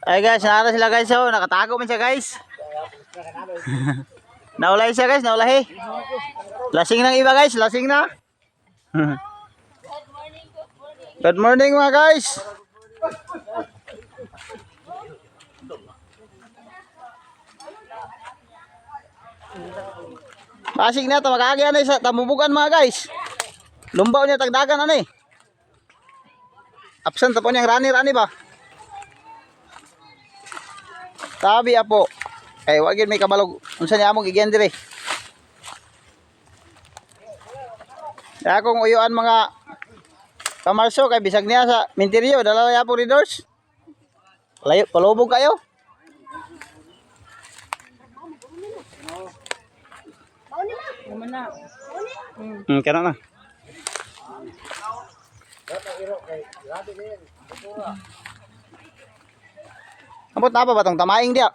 Ay guys, nara sila guys. Oh, nakatago man siya guys. Naulay siya guys, naulahi. Lasing ng iba guys, lasing na. Good morning mga guys. Pasig na ito, makakagyan na sa tamubugan mga guys. Lumbaw niya tagdagan ano eh. Absent po niyang rani-rani ba? Tabi apo. Ay wag may kabalog. Unsa niya among igyan dire? Ya kung uyuan mga kamarso kay bisag niya sa minteryo dala ya po ridors. Layo palubog kayo. Kana na. Abot na ba tong tamaing dia?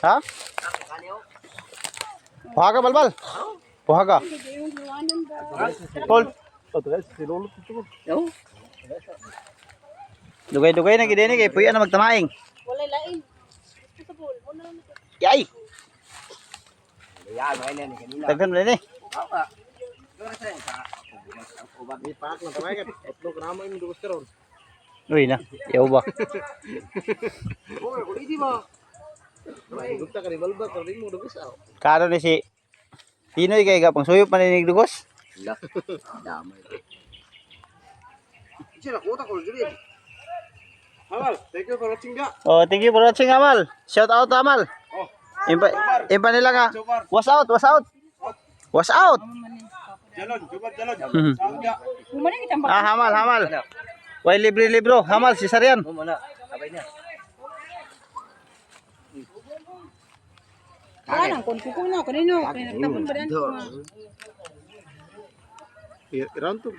Ha? Puhaga balbal. Puhaga. Tol. Dugay-dugay na gid ni kay puyan na magtamaing. Walay lain. Yay. Yan, may nene kanina. Daghan mo ni. Uy na, yaw ba? Karo ni si Pinoy kay gapang suyop maninig dugos. Damay. Amal, thank you for watching ga. Oh, thank you for watching Amal. Shout out Amal. Impa nila ka. Was out, was out. Was out. Jalon, jubat jalon. Hmm. Saan ga? Hamal, hamal. Way libre libro. Hamal si Sarian. Muna, sabay niya. Wala nang kuno kanino. Kaya nagtapon ba yan? Iran to.